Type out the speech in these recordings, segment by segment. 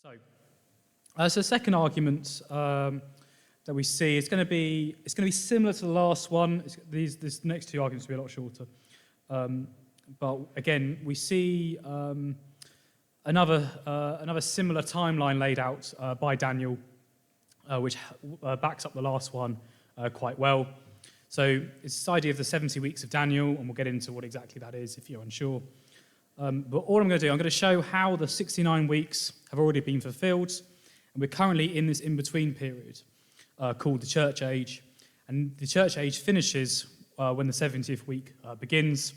So the second argument that we see is going to be similar to the last one. These next two arguments will be a lot shorter, but again we see another similar timeline laid out by Daniel, which backs up the last one quite well. So it's this idea of the 70 weeks of Daniel, and we'll get into what exactly that is if you're unsure. But all I'm going to do, I'm going to show how the 69 weeks have already been fulfilled, and we're currently in this in-between period called the Church Age. And the Church Age finishes when the 70th week begins,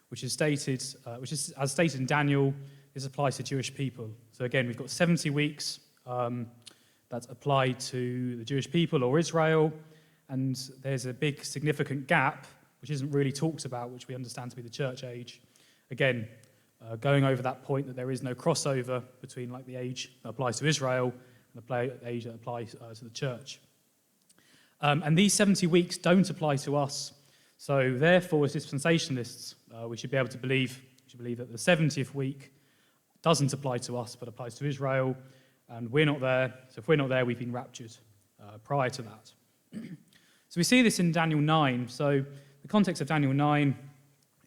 which is as stated in Daniel. This applies to Jewish people. So again, we've got 70 weeks that's applied to the Jewish people or Israel, and there's a big significant gap which isn't really talked about, which we understand to be the Church Age. Again, going over that point that there is no crossover between like the age that applies to Israel and the age that applies to the church. And these 70 weeks don't apply to us. So therefore, as dispensationalists, we should be able to believe that the 70th week doesn't apply to us, but applies to Israel, and we're not there. So if we're not there, we've been raptured prior to that. So we see this in Daniel 9. So the context of Daniel 9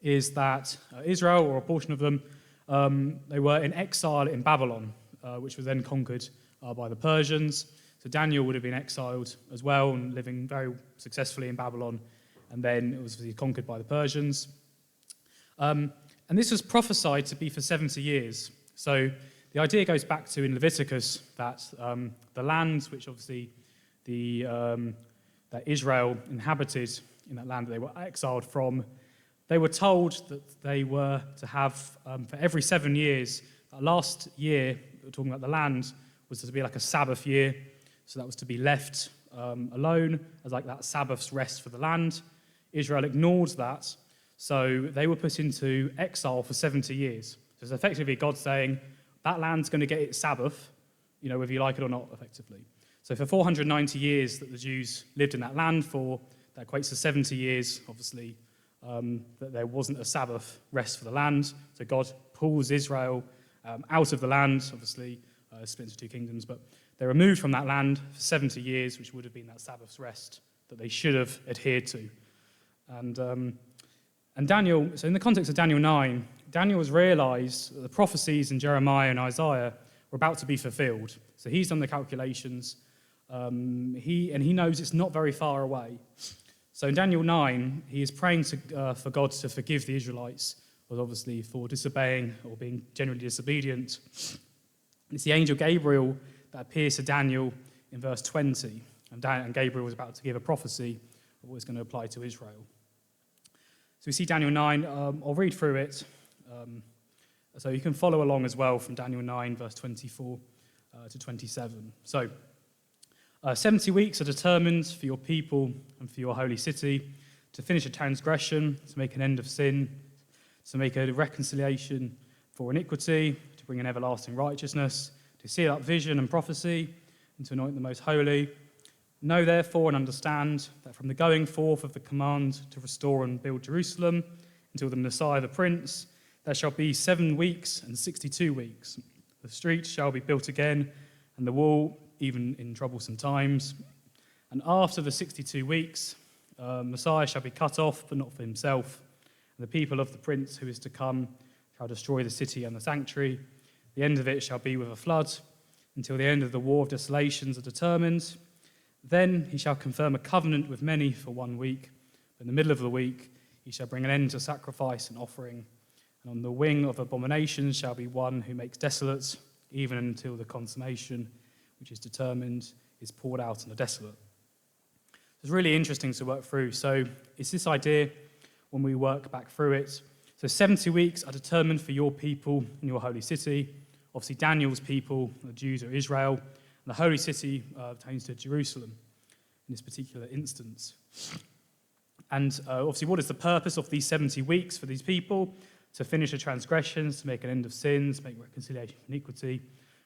is that Israel, or a portion of them, they were in exile in Babylon, which was then conquered by the Persians. So Daniel would have been exiled as well and living very successfully in Babylon, and then it was conquered by the Persians. And this was prophesied to be for 70 years. So the idea goes back to in Leviticus that the lands which obviously that Israel inhabited in that land that they were exiled from, they were told that they were to have, for every 7 years, last year, we're talking about the land, was to be like a Sabbath year. So that was to be left alone as like that Sabbath's rest for the land. Israel ignored that, so they were put into exile for 70 years. So it's effectively God saying, that land's going to get its Sabbath, whether you like it or not, effectively. So for 490 years that the Jews lived in that land for, that equates to 70 years, obviously, that there wasn't a Sabbath rest for the land. So God pulls Israel out of the land, obviously, split into two kingdoms, but they're removed from that land for 70 years, which would have been that Sabbath's rest that they should have adhered to. And Daniel, so in the context of Daniel 9, Daniel has realized that the prophecies in Jeremiah and Isaiah were about to be fulfilled. So he's done the calculations, he knows it's not very far away. So in Daniel 9, he is praying for God to forgive the Israelites, obviously for disobeying or being generally disobedient. It's the angel Gabriel that appears to Daniel in verse 20, and Gabriel was about to give a prophecy of what is going to apply to Israel. So we see Daniel 9. I'll read through it, so you can follow along as well from Daniel 9, verse 24 to 27. So 70 weeks are determined for your people and for your holy city, to finish a transgression, to make an end of sin, to make a reconciliation for iniquity, to bring an everlasting righteousness, to seal up vision and prophecy, and to anoint the most holy. Know therefore and understand that from the going forth of the command to restore and build Jerusalem until the Messiah the Prince, there shall be 7 weeks and 62 weeks. The street shall be built again, and the wall even in troublesome times. And after the 62 weeks, Messiah shall be cut off, but not for himself. And the people of the prince who is to come shall destroy the city and the sanctuary. The end of it shall be with a flood, until the end of the war of desolations are determined. Then he shall confirm a covenant with many for 1 week. But in the middle of the week he shall bring an end to sacrifice and offering. And on the wing of abominations shall be one who makes desolate, even until the consummation, which is determined, is poured out on the desolate. It's really interesting to work through. So it's this idea when we work back through it. So 70 weeks are determined for your people in your holy city. Obviously Daniel's people, the Jews, are Israel, and the holy city pertains to Jerusalem in this particular instance. And obviously what is the purpose of these 70 weeks for these people? To finish the transgressions, to make an end of sins, make reconciliation for iniquity,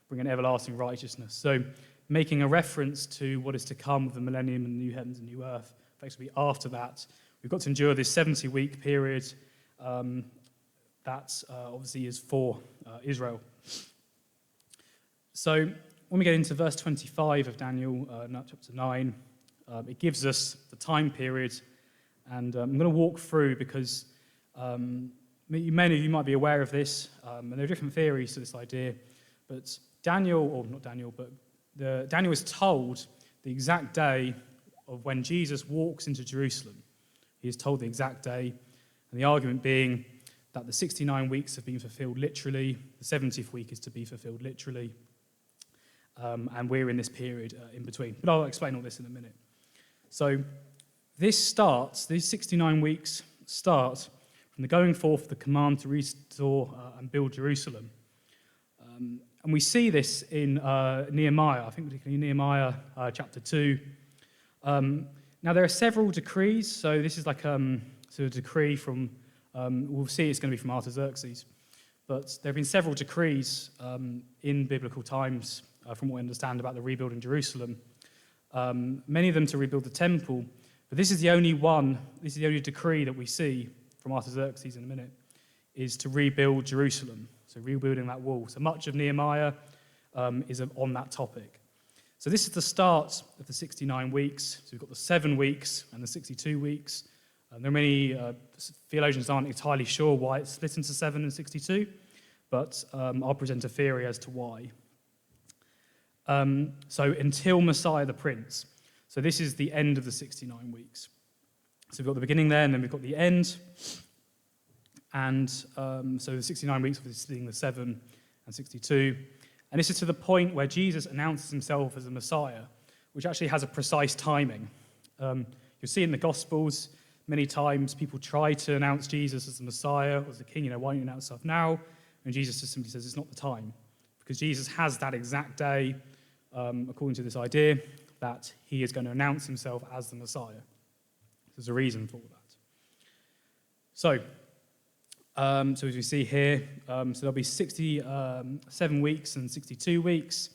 bring an everlasting righteousness. So making a reference to what is to come with the millennium and the new heavens and new earth. Effectively after that, we've got to endure this 70-week period that obviously is for Israel. So when we get into verse 25 of Daniel, chapter 9, it gives us the time period, and I'm going to walk through because many of you might be aware of this, and there are different theories to this idea, but Daniel is told the exact day of when Jesus walks into Jerusalem. He is told the exact day, and the argument being that the 69 weeks have been fulfilled literally, the 70th week is to be fulfilled literally, and we're in this period in between. But I'll explain all this in a minute. So these 69 weeks start from the going forth of the command to restore and build Jerusalem. And we see this in Nehemiah, I think particularly Nehemiah chapter 2. Now there are several decrees, so this is like a decree from, we'll see it's going to be from Artaxerxes, but there have been several decrees in biblical times, from what we understand about the rebuilding Jerusalem. Many of them to rebuild the temple, but this is the only decree that we see from Artaxerxes in a minute, is to rebuild Jerusalem, so rebuilding that wall. So much of Nehemiah is on that topic. So this is the start of the 69 weeks. So we've got the 7 weeks and the 62 weeks. There are many theologians aren't entirely sure why it's split into 7 and 62, but I'll present a theory as to why. So until Messiah the Prince. So this is the end of the 69 weeks. So we've got the beginning there, and then we've got the end. And so the 69 weeks, obviously being the 7 and 62. And this is to the point where Jesus announces himself as the Messiah, which actually has a precise timing. You'll see in the Gospels, many times people try to announce Jesus as the Messiah or as the King. Why don't you announce stuff now? And Jesus just simply says it's not the time. Because Jesus has that exact day, according to this idea, that he is going to announce himself as the Messiah. There's a reason for that. So as we see here, so there'll be 67 weeks and 62 weeks.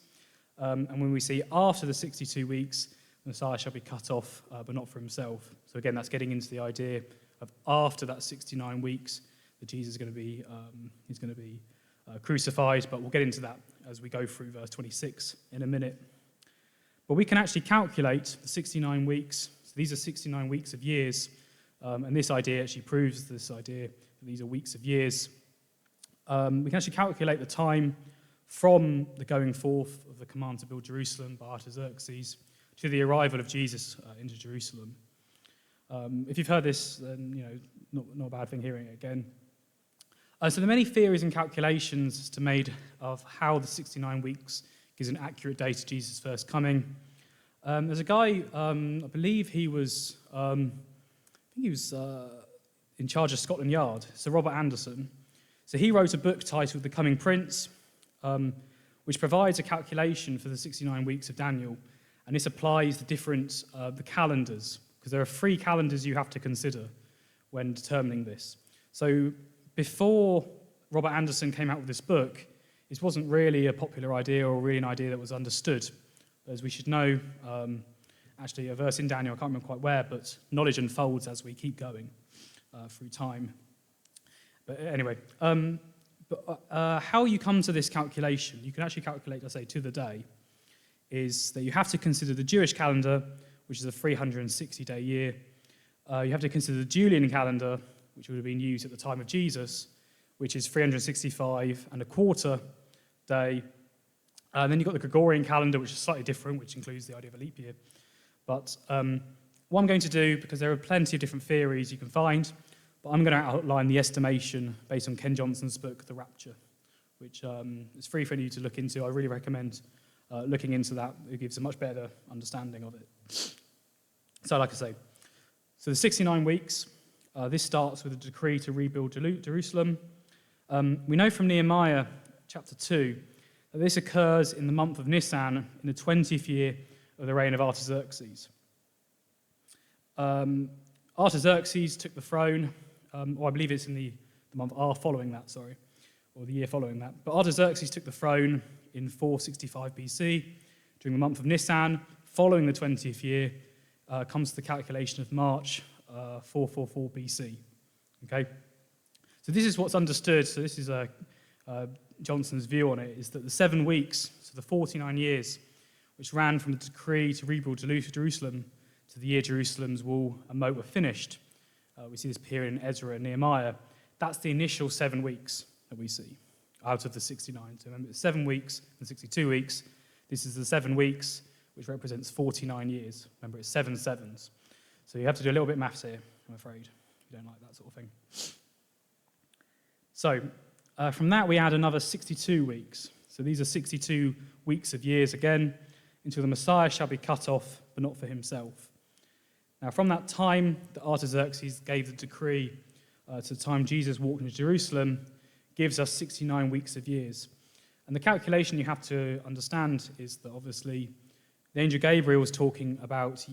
And when we see after the 62 weeks, the Messiah shall be cut off, but not for himself. So again, that's getting into the idea of after that 69 weeks, that Jesus is going to be, crucified. But we'll get into that as we go through verse 26 in a minute. But we can actually calculate the 69 weeks. So these are 69 weeks of years. And this idea actually proves this idea that these are weeks of years. We can actually calculate the time from the going forth of the command to build Jerusalem by Artaxerxes to the arrival of Jesus into Jerusalem. If you've heard this, then not a bad thing hearing it again. So there are many theories and calculations made of how the 69 weeks gives an accurate date of Jesus' first coming. There's a guy, I believe he was in charge of Scotland Yard, Sir Robert Anderson. So he wrote a book titled The Coming Prince, which provides a calculation for the 69 weeks of Daniel, and this applies the different the calendars, because there are 3 calendars you have to consider when determining this. So before Robert Anderson came out with this book, this wasn't really a popular idea or really an idea that was understood. As we should know, actually a verse in Daniel, I can't remember quite where, but knowledge unfolds as we keep going through time. But anyway, how you come to this calculation, you can actually calculate, let's say, to the day, is that you have to consider the Jewish calendar, which is a 360-day year. You have to consider the Julian calendar, which would have been used at the time of Jesus, which is 365 and a quarter day. And then you've got the Gregorian calendar, which is slightly different, which includes the idea of a leap year. But what I'm going to do, because there are plenty of different theories you can find, but I'm going to outline the estimation based on Ken Johnson's book, The Rapture, which is free for you to look into. I really recommend looking into that. It gives a much better understanding of it. So like I say, so the 69 weeks, this starts with a decree to rebuild Jerusalem. We know from Nehemiah chapter 2 that this occurs in the month of Nisan in the 20th year of the reign of Artaxerxes. Artaxerxes took the throne, or I believe it's in the month following that, or the year following that. But Artaxerxes took the throne in 465 BC during the month of Nisan. Following the 20th year comes the calculation of March 444 BC. Okay, so this is what's understood. So this is Johnson's view on it is that the 7 weeks, so the 49 years, which ran from the decree to rebuild Jerusalem to the year Jerusalem's wall and moat were finished, we see this period in Ezra and Nehemiah, that's the initial 7 weeks that we see out of the 69. So remember, it's 7 weeks and 62 weeks. This is the 7 weeks, which represents 49 years. Remember, it's 7 sevens. So you have to do a little bit of maths here, I'm afraid. You don't like that sort of thing. So from that, we add another 62 weeks. So these are 62 weeks of years again, until the Messiah shall be cut off, but not for himself. Now, from that time that Artaxerxes gave the decree to the time Jesus walked into Jerusalem, gives us 69 weeks of years. And the calculation you have to understand is that obviously the angel Gabriel was talking about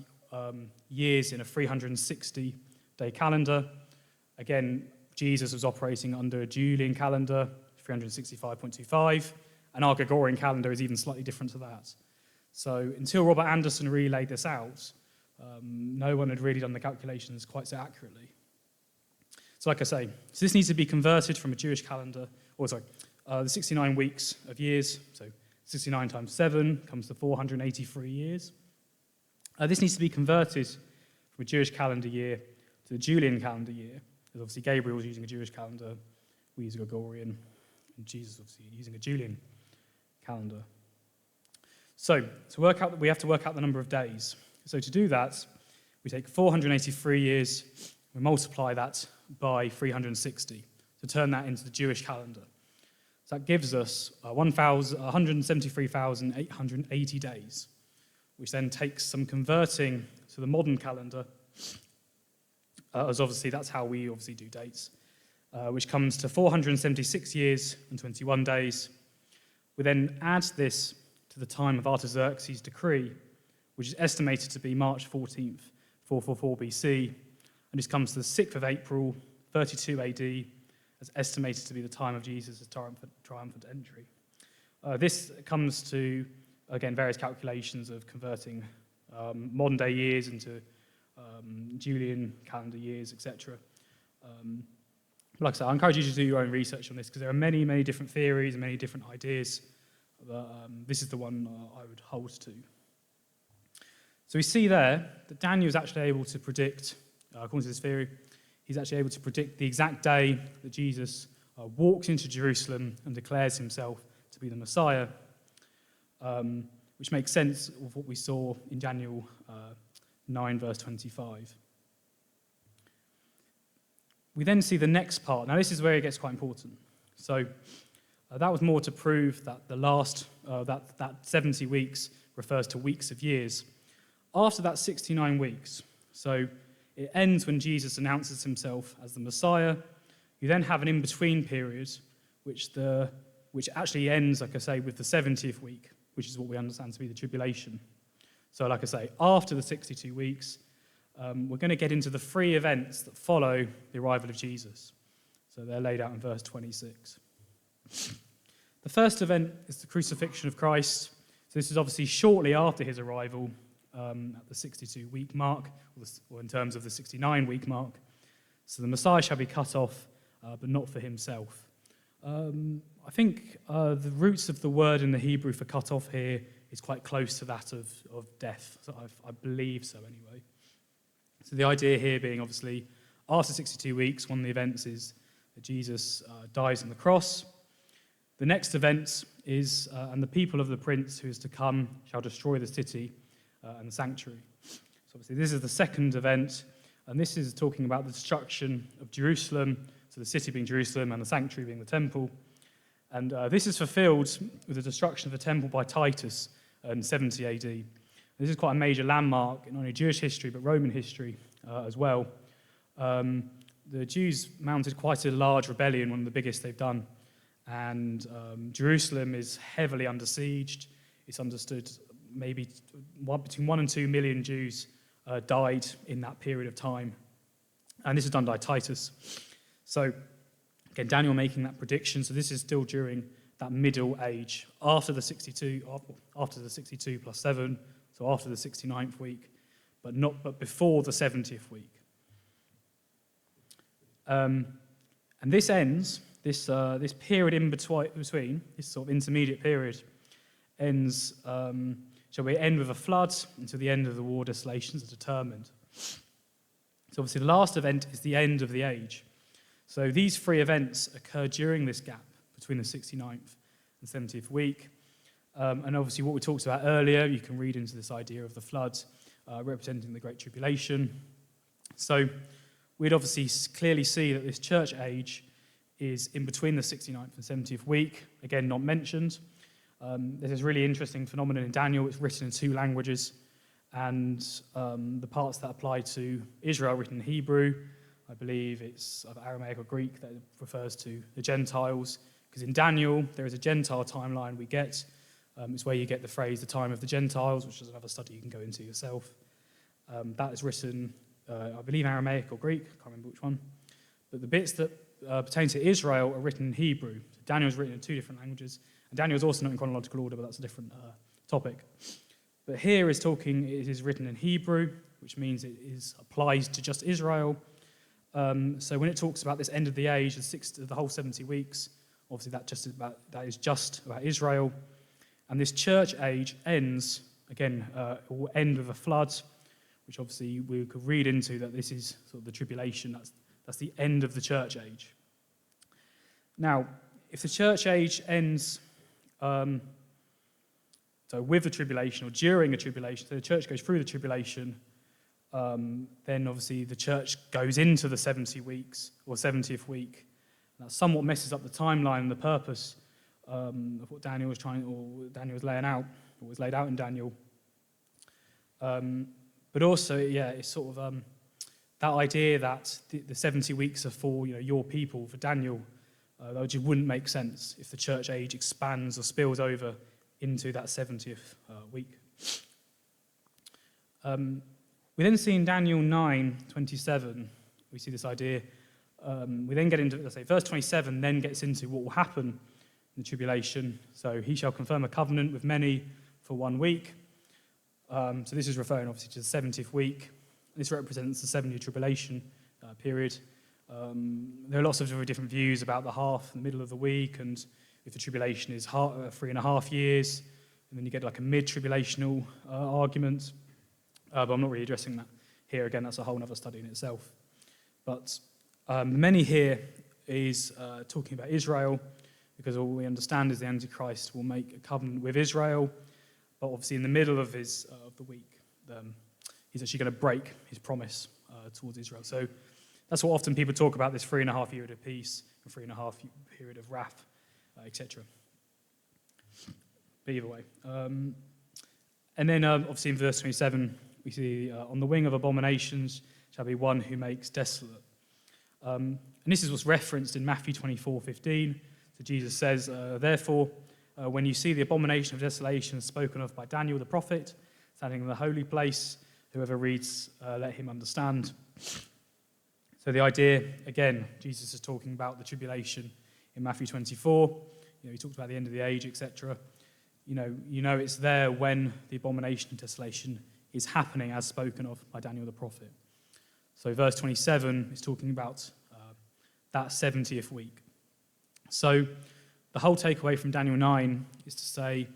years in a 360-day calendar. Again, Jesus was operating under a Julian calendar, 365.25, and our Gregorian calendar is even slightly different to that. So until Robert Anderson really laid this out, no one had really done the calculations quite so accurately. So like I say, so this needs to be converted from a Jewish calendar, the 69 weeks of years, so 69 times 7 comes to 483 years. This needs to be converted from a Jewish calendar year to the Julian calendar year, because obviously Gabriel was using a Jewish calendar, we use a Gregorian, and Jesus obviously using a Julian calendar. So to work out, we have to work out the number of days. So to do that, we take 483 years, we multiply that by 360 to turn that into the Jewish calendar. So that gives us 173,880 days, which then takes some converting to the modern calendar, as obviously that's how we obviously do dates, which comes to 476 years and 21 days. We then add this to the time of Artaxerxes' decree, which is estimated to be March 14th, 444 BC, and this comes to the 6th of April, 32 AD, as estimated to be the time of Jesus' triumphant entry. This comes to, again, various calculations of converting modern-day years into Julian calendar years, etc. Like I said, I encourage you to do your own research on this, because there are many, many different theories and many different ideas, but this is the one I would hold to. So we see there that Daniel is actually able to predict, according to this theory, he's actually able to predict the exact day that Jesus walks into Jerusalem and declares himself to be the Messiah, which makes sense of what we saw in Daniel 9, verse 25. We then see the next part. Now, this is where it gets quite important. So that was more to prove that the last, that 70 weeks refers to weeks of years. After that 69 weeks, so it ends when Jesus announces himself as the Messiah. You then have an in-between period, which actually ends, like I say, with the 70th week, which is what we understand to be the tribulation. So like I say, after the 62 weeks, we're going to get into the 3 events that follow the arrival of Jesus. So they're laid out in verse 26. The first event is the crucifixion of Christ. So this is obviously shortly after his arrival, at the 62-week mark, or in terms of the 69-week mark. So the Messiah shall be cut off, but not for himself. I think the roots of the word in the Hebrew for cut off here is quite close to that of death. So I believe so anyway. So the idea here being obviously after 62 weeks, one of the events is that Jesus dies on the cross. The next event is, and the people of the prince who is to come shall destroy the city and the sanctuary. So obviously this is the second event, and this is talking about the destruction of Jerusalem, so the city being Jerusalem and the sanctuary being the temple. And this is fulfilled with the destruction of the temple by Titus in 70 AD. This is quite a major landmark in not only Jewish history but Roman history as well. The Jews mounted quite a large rebellion, one of the biggest they've done, and Jerusalem is heavily under siege. It's understood maybe between 1 and 2 million Jews died in that period of time. And this is done by Titus. So, again, Daniel making that prediction. So this is still during that middle age, after the 62 plus 7, so after the 69th week, but before the 70th week. And this ends this period in between, this sort of intermediate period, ends, shall we end with a flood until the end of the war desolations are determined. So obviously the last event is the end of the age. So these three events occur during this gap between the 69th and 70th week. And obviously what we talked about earlier, you can read into this idea of the flood representing the Great Tribulation. So we'd obviously clearly see that this church age is in between the 69th and 70th week, again not mentioned. There's this really interesting phenomenon in Daniel. It's written in two languages, and the parts that apply to Israel written in Hebrew, I believe it's either Aramaic or Greek that refers to the Gentiles, because in Daniel there is a Gentile timeline we get. It's where you get the phrase, the time of the Gentiles, which is another study you can go into yourself. That is written, I believe, Aramaic or Greek, I can't remember which one. But the bits that pertain to Israel are written in Hebrew. So Daniel is written in two different languages. And Daniel is also not in chronological order, but that's a different topic. But here it is written in Hebrew, which means it applies to just Israel. So when it talks about this end of the age, the whole 70 weeks, obviously that is just about Israel. And this church age ends, again, will end with a flood, which obviously we could read into that this is sort of the tribulation. That's the end of the church age. Now, if the church age ends so with the tribulation or during a tribulation, so the church goes through the tribulation, then obviously the church goes into the 70 weeks or 70th week. And that somewhat messes up the timeline and the purpose of what Daniel was laying out, or was laid out in Daniel. But also, it's sort of that idea that the 70 weeks are for your people, for Daniel, that just wouldn't make sense if the church age expands or spills over into that 70th week. We then see in Daniel 9:27, we see this idea. We then get into, verse 27 then gets into what will happen in the tribulation. So he shall confirm a covenant with many for 1 week. So this is referring obviously to the 70th week. This represents the 70 tribulation period. There are lots of very different views about the half, the middle of the week, and if the tribulation is 3.5 years, and then you get like a mid-tribulational argument. But I'm not really addressing that here. Again, that's a whole other study in itself. But many here is talking about Israel, because all we understand is the Antichrist will make a covenant with Israel, but obviously in the middle of the week, he's actually going to break his promise towards Israel. So that's what often people talk about, this 3.5 year of peace, and 3.5 period of wrath, etc. But either way. And then obviously in verse 27, we see, on the wing of abominations shall be one who makes desolate. And this is what's referenced in Matthew 24:15. So Jesus says, therefore, when you see the abomination of desolation spoken of by Daniel the prophet, standing in the holy place, whoever reads, let him understand. So the idea, again, Jesus is talking about the tribulation in Matthew 24. He talked about the end of the age, etc. It's there when the abomination of desolation is happening as spoken of by Daniel the prophet. So verse 27 is talking about that 70th week. So the whole takeaway from Daniel 9 is to say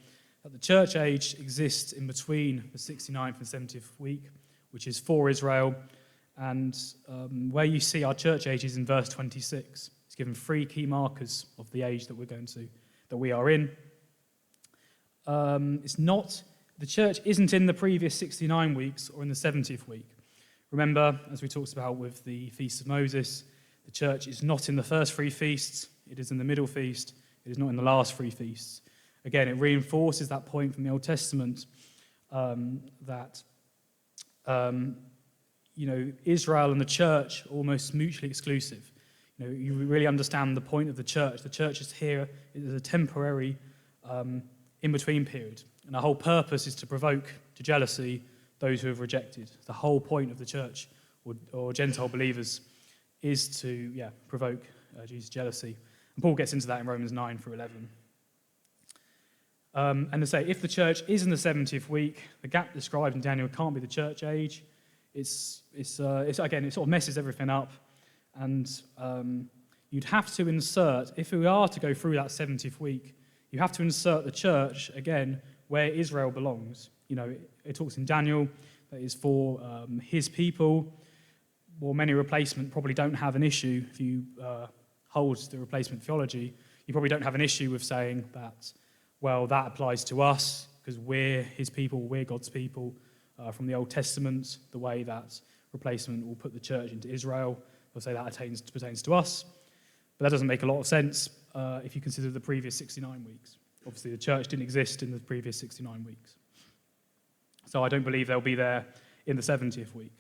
that the church age exists in between the 69th and 70th week, which is for Israel. And where you see our church age is in verse 26. It's given 3 key markers of the age that we are in. The church isn't in the previous 69 weeks or in the 70th week. Remember, as we talked about with the Feast of Moses, the church is not in the first 3 feasts, it is in the middle feast, it is not in the last 3 feasts. Again, it reinforces that point from the Old Testament that Israel and the church are almost mutually exclusive. You really understand the point of the church. The church is here as a temporary in-between period. And the whole purpose is to provoke to jealousy those who have rejected. The whole point of the church or Gentile believers is to provoke Jesus' jealousy. And Paul gets into that in Romans 9-11. And to say, if the church is in the 70th week, the gap described in Daniel can't be the church age. It's again, it sort of messes everything up. And, you'd have to insert, if we are to go through that 70th week, you have to insert the church, again, where Israel belongs. You know, it talks in Daniel that is for his people. Well, many replacement probably don't have an issue. If you hold the replacement theology, you probably don't have an issue with saying that, well, that applies to us because we're his people, we're God's people. From the Old Testament, the way that replacement will put the church into Israel, they'll say that pertains to us. But that doesn't make a lot of sense if you consider the previous 69 weeks. Obviously, the church didn't exist in the previous 69 weeks. So I don't believe they'll be there in the 70th week.